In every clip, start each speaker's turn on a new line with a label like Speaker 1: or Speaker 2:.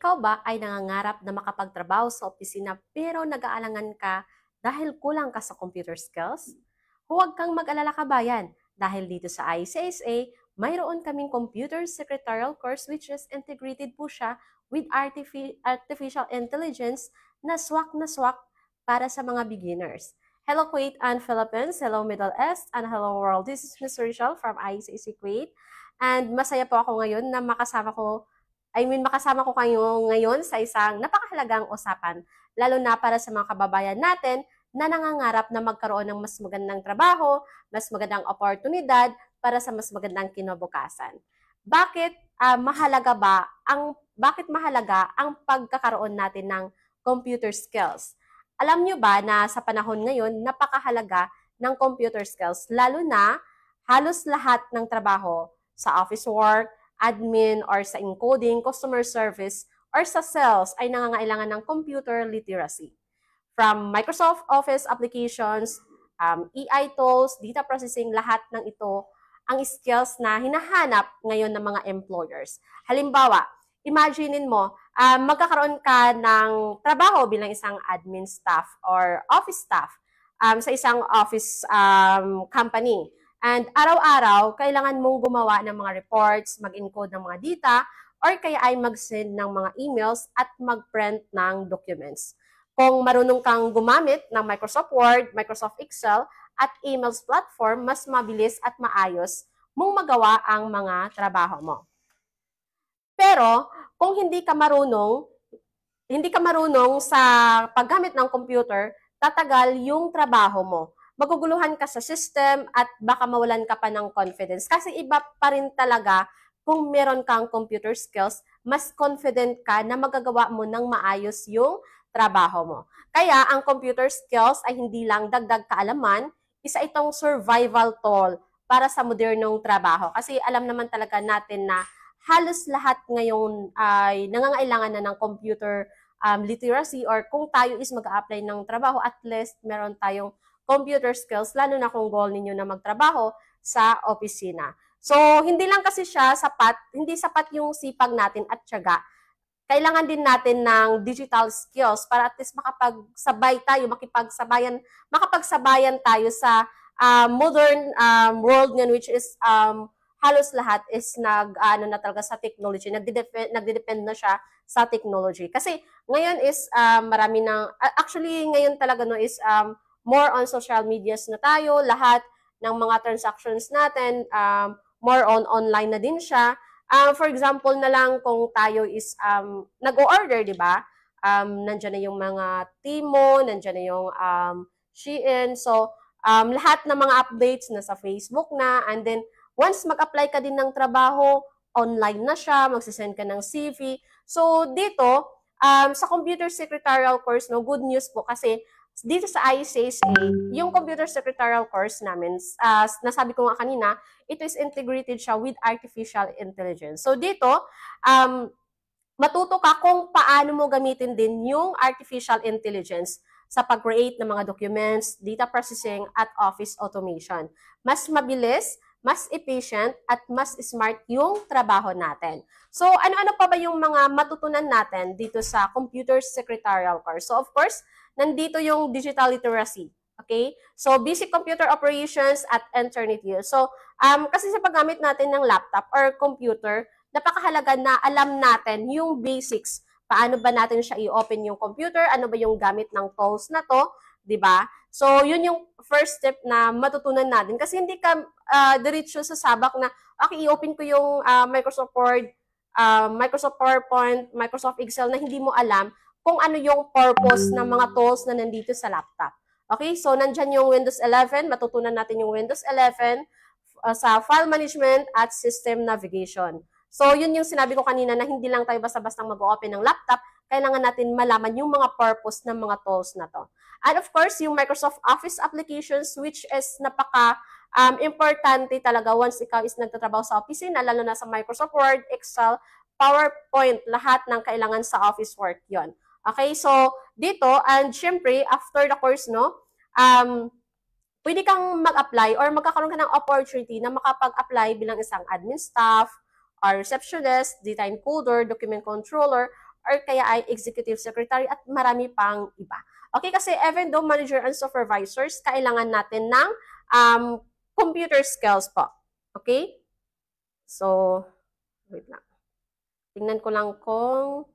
Speaker 1: Ikaw ba ay nangangarap na makapagtrabaho sa opisina pero nag-aalangan ka dahil kulang ka sa computer skills? Huwag kang mag-alala kabayan dahil dito sa ICSA, mayroon kaming computer secretarial course which is integrated po siya with artificial intelligence na swak para sa mga beginners. Hello Kuwait and Philippines, hello Middle East, and hello world. This is Ms. Rachel from ICSA Kuwait. And masaya po ako ngayon na makasama ko kayo ngayon sa isang napakahalagang usapan, lalo na para sa mga kababayan natin na nangangarap na magkaroon ng mas magandang trabaho, mas magandang oportunidad para sa mas magandang kinabukasan. Bakit mahalaga ang pagkakaroon natin ng computer skills? Alam nyo ba na sa panahon ngayon, napakahalaga ng computer skills, lalo na halos lahat ng trabaho sa office work, admin, or sa encoding, customer service, or sa sales ay nangangailangan ng computer literacy. From Microsoft Office applications, AI tools, data processing, lahat ng ito ang skills na hinahanap ngayon ng mga employers. Halimbawa, imaginein mo, magkakaroon ka ng trabaho bilang isang admin staff or office staff sa isang office company. And araw-araw, kailangan mong gumawa ng mga reports, mag-encode ng mga data, or kaya ay mag-send ng mga emails at mag-print ng documents. Kung marunong kang gumamit ng Microsoft Word, Microsoft Excel, at emails platform, mas mabilis at maayos mong magawa ang mga trabaho mo. Pero, kung hindi ka marunong sa paggamit ng computer, tatagal yung trabaho mo. Maguguluhan ka sa system at baka mawalan ka pa ng confidence. Kasi iba pa rin talaga kung meron kang computer skills, mas confident ka na magagawa mo ng maayos yung trabaho mo. Kaya ang computer skills ay hindi lang dagdag kaalaman, isa itong survival tool para sa modernong trabaho. Kasi alam naman talaga natin na halos lahat ngayon ay nangangailangan na ng computer literacy, or kung tayo is mag-a-apply ng trabaho, at least meron tayong computer skills, lalo na kung goal ninyo na magtrabaho sa opisina. So, hindi lang kasi siya sapat, hindi sapat yung sipag natin at tiyaga. Kailangan din natin ng digital skills para at least makapagsabayan tayo sa modern world ngayon, which is halos lahat is na talaga sa technology, nagdedepend na siya sa technology. Kasi ngayon is ngayon talaga is more on social medias na tayo, lahat ng mga transactions natin, more on online na din siya. For example na lang, kung tayo is nag-o-order, di ba? Nandiyan na yung mga Timo, nandiyan na yung Shein. So, lahat ng mga updates na sa Facebook na, and then once mag-apply ka din ng trabaho, online na siya, magsisend ka ng CV. So, dito, sa computer secretarial course, good news po kasi dito sa ICSA, yung computer secretarial course namin, nasabi ko nga kanina, ito is integrated siya with artificial intelligence. So dito, matuto ka kung paano mo gamitin din yung artificial intelligence sa pag-create ng mga documents, data processing, at office automation. Mas mabilis, mas efficient, at mas smart yung trabaho natin. So, ano-ano pa ba yung mga matutunan natin dito sa computer secretarial course? So, of course, nandito yung digital literacy. Okay? So, basic computer operations at internet use. So, kasi sa paggamit natin ng laptop or computer, napakahalaga na alam natin yung basics. Paano ba natin siya i-open yung computer? Ano ba yung gamit ng tools na to? Diba? So, yun yung first step na matutunan natin. Kasi hindi ka diretso sa sabak na, okay, i-open ko yung Microsoft Word, Microsoft PowerPoint, Microsoft Excel na hindi mo alam kung ano yung purpose ng mga tools na nandito sa laptop. Okay, so nandyan yung Windows 11, matutunan natin yung Windows 11 sa file management at system navigation. So yun yung sinabi ko kanina na hindi lang tayo basta-basta mag-open ng laptop, kailangan natin malaman yung mga purpose ng mga tools na to. And of course, yung Microsoft Office applications, which is importante talaga once ikaw is nagtatrabaho sa opisina, lalo na sa Microsoft Word, Excel, PowerPoint, lahat ng kailangan sa office work yon. Okay, so dito, and syempre, after the course, pwede kang mag-apply or magkakaroon ka ng opportunity na makapag-apply bilang isang admin staff, or receptionist, data encoder, document controller, or kaya ay executive secretary at marami pang iba. Okay, kasi even though manager and supervisors, kailangan natin ng computer skills po. Okay? So, wait lang. Tingnan ko lang kung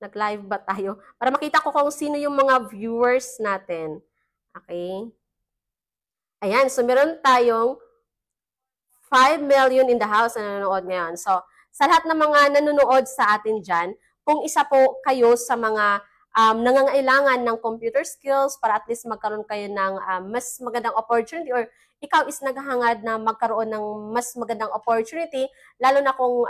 Speaker 1: nag-live ba tayo para makita ko kung sino yung mga viewers natin. Okay? Ayan, so meron tayong 5 million in the house na nanonood ngayon. So, sa lahat ng mga nanonood sa atin dyan, kung isa po kayo sa mga nangangailangan ng computer skills para at least magkaroon kayo ng mas magandang opportunity or ikaw is naghahangad na magkaroon ng mas magandang opportunity, lalo na kung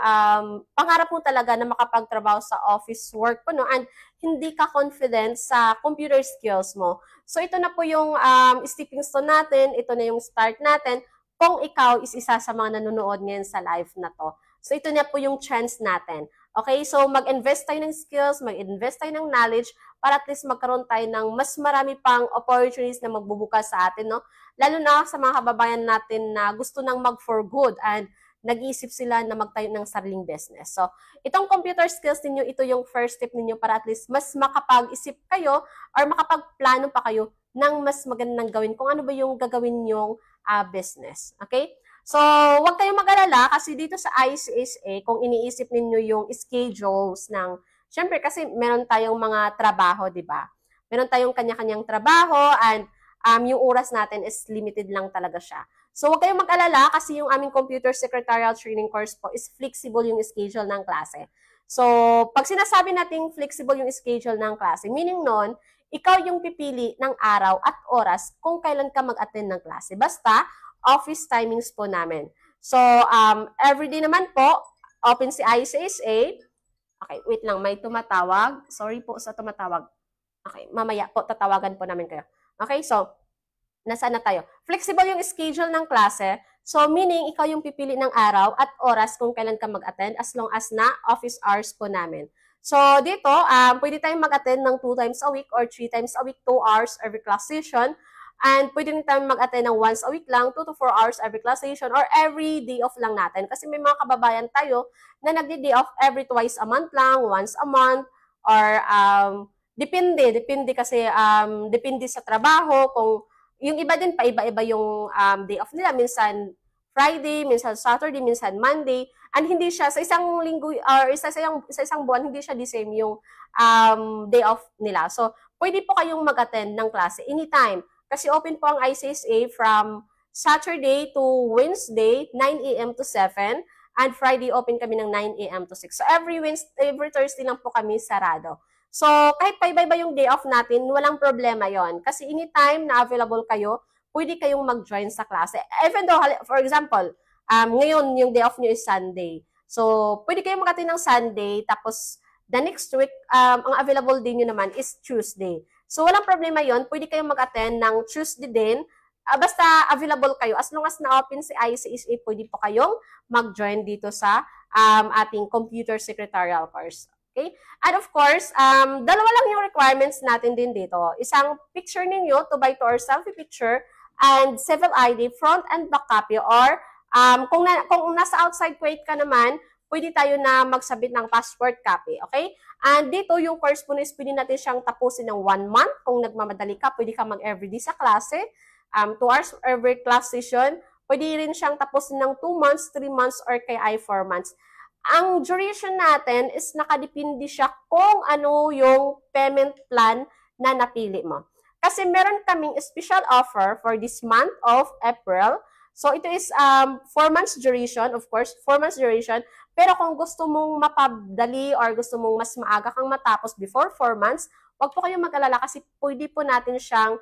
Speaker 1: pangarap mo talaga na makapagtrabaho sa office work po, no? And hindi ka confident sa computer skills mo. So, ito na po yung stepping stone natin, ito na yung start natin kung ikaw is isa sa mga nanonood ngayon sa live na to. So, ito na po yung chance natin. Okay, so mag-invest tayo ng skills, mag-invest tayo ng knowledge para at least magkaroon tayo ng mas marami pang opportunities na magbubukas sa atin, no? Lalo na sa mga kababayan natin na gusto nang mag-for good and nag-iisip sila na magtayo ng sariling business. So, itong computer skills ninyo, ito yung first step ninyo para at least mas makapag-isip kayo or makapagplano pa kayo ng mas magandang gawin kung ano ba yung gagawin nyong business. Okay? So, huwag kayong mag-alala kasi dito sa ICSA, kung iniisip ninyo yung schedules ng, syempre kasi meron tayong mga trabaho, di ba? Meron tayong kanya-kanyang trabaho and yung oras natin is limited lang talaga siya. So, huwag kayong mag-alala kasi yung aming computer secretarial training course po is flexible yung schedule ng klase. So, pag sinasabi nating flexible yung schedule ng klase, meaning nun, ikaw yung pipili ng araw at oras kung kailan ka mag-attend ng klase. Basta, office timings po namin. So, everyday naman po, open si ICSA. Okay, wait lang, may tumatawag. Sorry po sa tumatawag. Okay, mamaya po, tatawagan po namin kayo. Okay, so, nasaan na tayo? Flexible yung schedule ng klase. So, meaning, ikaw yung pipili ng araw at oras kung kailan ka mag-attend as long as na office hours po namin. So, dito, pwede tayong mag-attend ng 2 times a week or 3 times a week, 2 hours every class session. And pwede rin tayo mag-attend ng once a week lang, 2 to 4 hours every class session, or every day off lang natin. Kasi may mga kababayan tayo na nagdi-day off every twice a month lang, once a month, or depende kasi, depende sa trabaho, kung yung iba din, paiba-iba yung day off nila. Minsan Friday, minsan Saturday, minsan Monday, and hindi siya, sa isang linggo, or sa isang buwan, hindi siya the same yung day off nila. So, pwede po kayong mag-attend ng klase anytime. Kasi open po ang ICSA from Saturday to Wednesday, 9 a.m. to 7. And Friday, open kami ng 9 a.m. to 6. So, every Thursday lang po kami sarado. So, kahit paiba-iba yung day off natin, walang problema yon. Kasi anytime na available kayo, pwede kayong mag-join sa klase. Even though, for example, ngayon yung day off nyo is Sunday. So, pwede kayong mag-attend ng Sunday, tapos the next week, ang available din nyo naman is Tuesday. So, walang problema yon. Pwede kayong mag-attend ng Tuesday din. Basta available kayo. As long as na-open si ICSA, pwede po kayong mag-join dito sa ating computer secretarial course. Okay? And of course, dalawa lang yung requirements natin din dito. Isang picture ninyo, 2x2 or selfie picture, and civil ID, front and back copy, or kung nasa outside Kuwait ka naman, pwede tayo na magsabit ng passport copy. Okay? And dito, yung course po is pwede natin siyang tapusin ng 1 month. Kung nagmamadali ka, pwede ka mag-everyday sa klase. 2 hours every class session. Pwede rin siyang tapusin ng 2 months, 3 months, or kaya ay 4 months. Ang duration natin is nakadepende siya kung ano yung payment plan na napili mo. Kasi meron kaming special offer for this month of April. So, ito is 4 months duration, of course, 4 months duration. Pero kung gusto mong mapadali or gusto mong mas maaga kang matapos before 4 months, wag po kayong mag-alala kasi pwede po natin siyang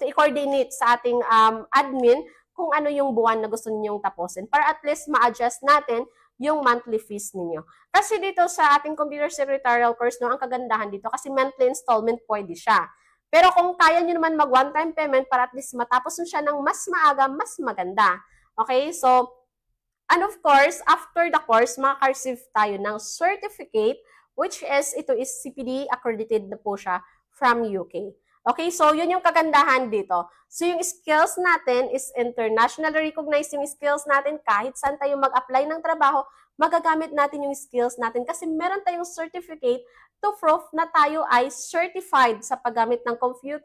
Speaker 1: i-coordinate sa ating admin kung ano yung buwan na gusto ninyong tapusin para at least ma-adjust natin yung monthly fees ninyo. Kasi dito sa ating computer secretarial course, no, ang kagandahan dito kasi monthly installment pwede siya. Pero kung kaya nyo naman mag one-time payment para at least matapos nyo siya ng mas maaga, mas maganda. Okay? So, and of course, after the course, makaka-receive tayo ng certificate, which is, ito is CPD accredited na po siya from UK. Okay, so yun yung kagandahan dito. So yung skills natin is internationally recognized yung skills natin. Kahit saan tayo mag-apply ng trabaho, magagamit natin yung skills natin kasi meron tayong certificate to prove na tayo ay certified sa paggamit ng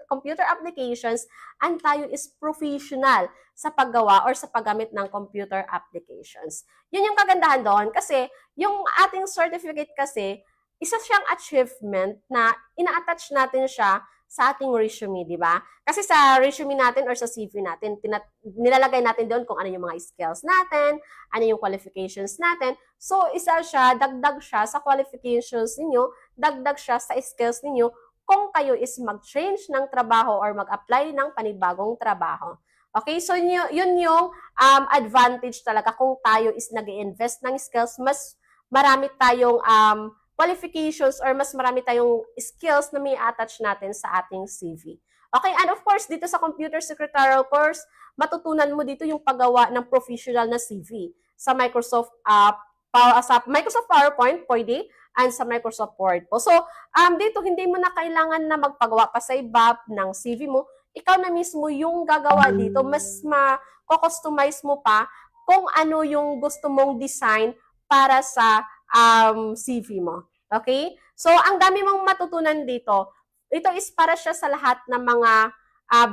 Speaker 1: computer applications and tayo is professional sa paggawa or sa paggamit ng computer applications. Yun yung kagandahan doon kasi yung ating certificate kasi, isa siyang achievement na ina-attach natin siya sa ating resume, di ba? Kasi sa resume natin or sa CV natin, nilalagay natin doon kung ano yung mga skills natin, ano yung qualifications natin. So, isa siya, dagdag siya sa qualifications ninyo, dagdag siya sa skills ninyo kung kayo is mag-change ng trabaho or mag-apply ng panibagong trabaho. Okay, so yun yung advantage talaga kung tayo is nag-i-invest ng skills, mas marami tayong qualifications or mas marami tayong skills na may attach natin sa ating CV. Okay, and of course, dito sa computer secretarial course, matutunan mo dito yung paggawa ng professional na CV sa Microsoft PowerPoint, pwede, and sa Microsoft Word po. So, dito hindi mo na kailangan na magpagawa pa sa iba ng CV mo. Ikaw na mismo yung gagawa dito, mas ma-customize mo pa kung ano yung gusto mong design para sa CV mo. Okay? So, ang dami mong matutunan dito. Ito is para siya sa lahat ng mga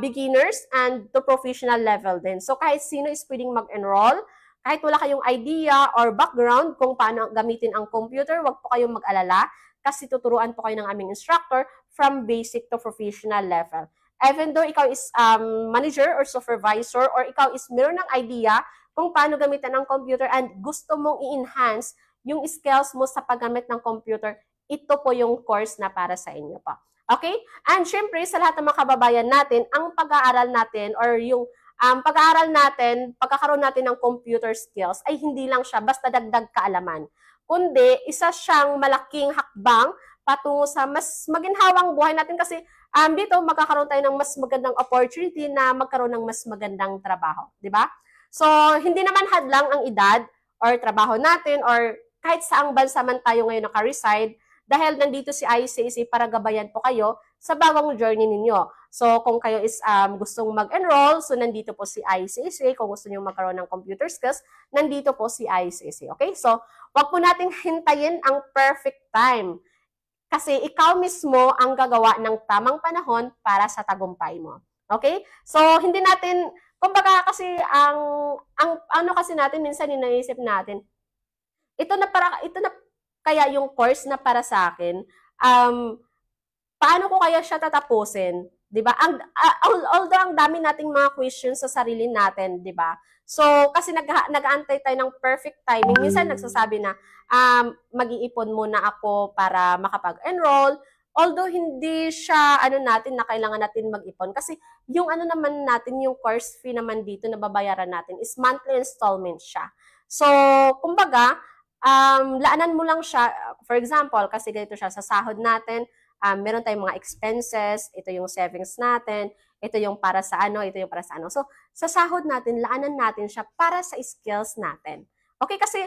Speaker 1: beginners and to professional level din. So, kahit sino is pwedeng mag-enroll, kahit wala kayong idea or background kung paano gamitin ang computer, wag po kayong mag-alala kasi tuturuan po kayo ng aming instructor from basic to professional level. Even though ikaw is manager or supervisor or ikaw is meron ng idea kung paano gamitin ang computer and gusto mong i-enhance yung skills mo sa paggamit ng computer, ito po yung course na para sa inyo pa. Okay? And syempre, sa lahat ng mga kababayan natin, ang pag-aaral natin or yung pag-aaral natin, pagkakaroon natin ng computer skills ay hindi lang siya basta dagdag kaalaman. Kundi, isa siyang malaking hakbang patungo sa mas maginhawang buhay natin kasi dito magkakaroon tayo ng mas magandang opportunity na magkaroon ng mas magandang trabaho. Diba? So, hindi naman hadlang ang edad or trabaho natin or kahit saang bansa man tayo ngayon naka-reside, dahil nandito si ICAC para gabayan po kayo sa bagong journey ninyo. So, kung kayo is gustong mag-enroll, so nandito po si ICAC. Kung gusto niyo magkaroon ng computer skills, nandito po si ICAC. Okay? So, wag po nating hintayin ang perfect time. Kasi ikaw mismo ang gagawa ng tamang panahon para sa tagumpay mo. Okay? So, hindi natin, kumbaga kasi ano kasi natin, minsan inaisip natin, ito na kaya yung course na para sa akin, paano ko kaya siya tatapusin? 'Di ba? Although ang dami nating mga questions sa sarili natin, 'di ba? So, kasi nag-aantay tayo ng perfect timing. Minsan nagsasabi na, mag-iipon muna ako para makapag-enroll. Although hindi siya natin na kailangan natin mag-ipon kasi yung naman natin, yung course fee naman dito na babayaran natin is monthly installment siya. So, kumbaga, laanan mo lang siya, for example, kasi ganito siya, sa sahod natin, meron tayong mga expenses, ito yung savings natin, ito yung para sa ito yung para sa So, sa sahod natin, laanan natin siya para sa skills natin. Okay, kasi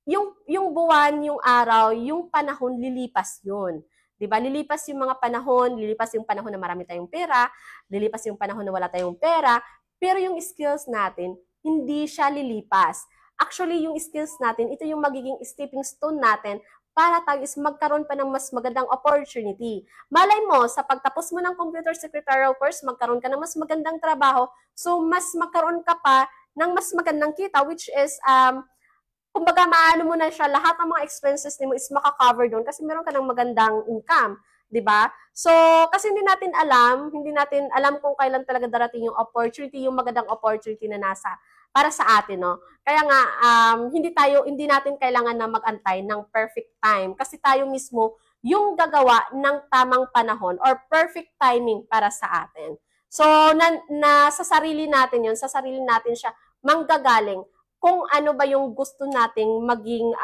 Speaker 1: yung buwan, yung araw, yung panahon, lilipas yun. Diba? Lilipas yung mga panahon, lilipas yung panahon na marami tayong pera, lilipas yung panahon na wala tayong pera, pero yung skills natin, hindi siya lilipas. Actually, yung skills natin, ito yung magiging stepping stone natin para tayo is magkaroon pa ng mas magandang opportunity. Malay mo, sa pagtapos mo ng computer secretarial course, magkaroon ka ng mas magandang trabaho, so mas magkaroon ka pa ng mas magandang kita, which is, kumbaga maano mo na siya, lahat ng mga expenses mo is makakover doon kasi meron ka ng magandang income. 'Di ba? So, kasi hindi natin alam kung kailan talaga darating yung opportunity, yung magandang opportunity na nasa para sa atin, no? Kaya nga, hindi natin kailangan na mag-antay ng perfect time kasi tayo mismo yung gagawa ng tamang panahon or perfect timing para sa atin. So, sa sarili natin yun, sa sarili natin siya manggagaling kung ano ba yung gusto nating maging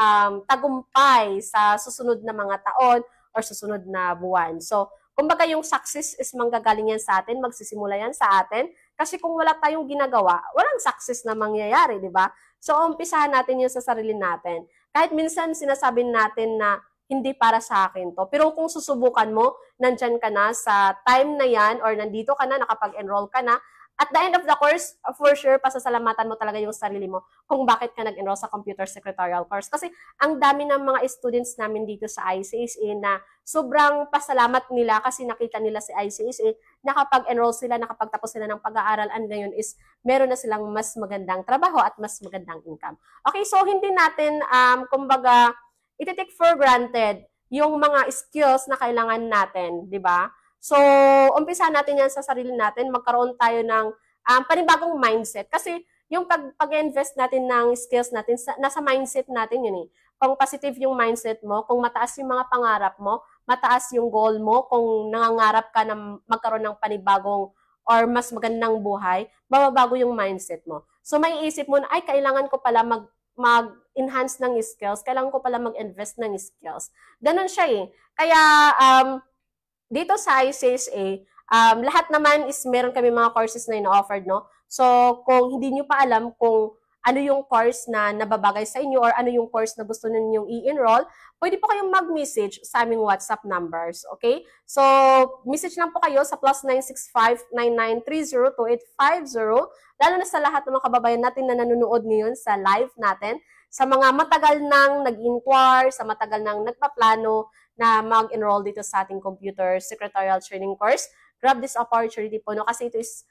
Speaker 1: tagumpay sa susunod na mga taon or susunod na buwan. So, kumbaga yung success is manggagaling yan sa atin, magsisimula yan sa atin, kasi kung wala tayong ginagawa, walang success na mangyayari, di ba? So, umpisahan natin yun sa sarili natin. Kahit minsan sinasabi natin na hindi para sa akin to. Pero kung susubukan mo, nandyan ka na sa time na yan or nandito ka na, nakapag-enroll ka na, At the end of the course, for sure, pasasalamatan mo talaga yung sarili mo kung bakit ka nag-enroll sa computer secretarial course. Kasi ang dami ng mga students namin dito sa ICSA na sobrang pasalamat nila kasi nakita nila si ICSA, nakapag-enroll sila, nakapagtapos sila ng pag-aaral, and ngayon is meron na silang mas magandang trabaho at mas magandang income. Okay, so hindi natin, kumbaga, iti-take for granted yung mga skills na kailangan natin, di ba? So, umpisa natin yan sa sarili natin, magkaroon tayo ng panibagong mindset. Kasi yung pag-invest natin ng skills natin, nasa mindset natin yun eh. Kung positive yung mindset mo, kung mataas yung mga pangarap mo, mataas yung goal mo, kung nangangarap ka na magkaroon ng panibagong or mas magandang buhay, mababago yung mindset mo. So, may isip mo na, ay, kailangan ko pala mag-enhance ng skills, kailangan ko pala mag-invest ng skills. Ganon siya eh. Kaya, dito sa ICSA, lahat naman is meron kami mga courses na ino-offered, no? So, kung hindi nyo pa alam kung ano yung course na nababagay sa inyo or ano yung course na gusto ninyong i-enroll, pwede po kayong mag-message sa aming WhatsApp numbers, okay? So, message lang po kayo sa +965-9930-2850, lalo na sa lahat ng mga kababayan natin na nanonood ngayon sa live natin, sa mga matagal nang nag-inquire, sa matagal nang nagpaplano na mag-enroll dito sa ating computer secretarial training course, grab this opportunity po, no? Kasi ito is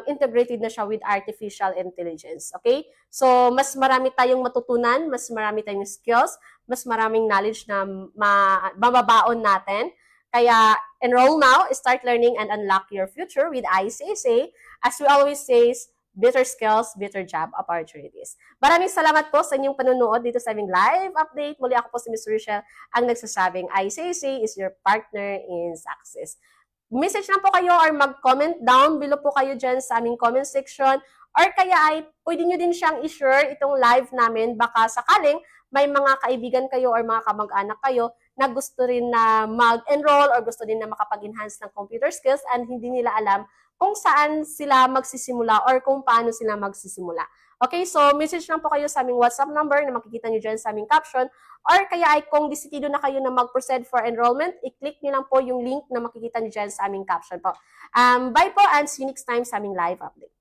Speaker 1: integrated na siya with artificial intelligence. Okay? So, mas marami tayong matutunan, mas marami tayong skills, mas maraming knowledge na mababaon natin. Kaya, enroll now, start learning, and unlock your future with ICSA. As we always say, better skills, better job opportunities. Maraming salamat po sa inyong panunood dito sa aming live update. Muli ako po si Ms. Rochelle, ang nagsasabing ICSA is your partner in success. Message lang po kayo or mag-comment down below po kayo dyan sa aming comment section, or kaya ay pwede nyo din siyang i-share itong live namin, baka sakaling may mga kaibigan kayo or mga kamag-anak kayo na gusto rin na mag-enroll or gusto din na makapag-enhance ng computer skills and hindi nila alam kung saan sila magsisimula or kung paano sila magsisimula. Okay, so message lang po kayo sa aming WhatsApp number na makikita nyo dyan sa aming caption, or kaya ay kung desidido na kayo na mag-proceed for enrollment, i-click nyo lang po yung link na makikita nyo dyan sa aming caption po. Bye po, and see you next time sa aming live update.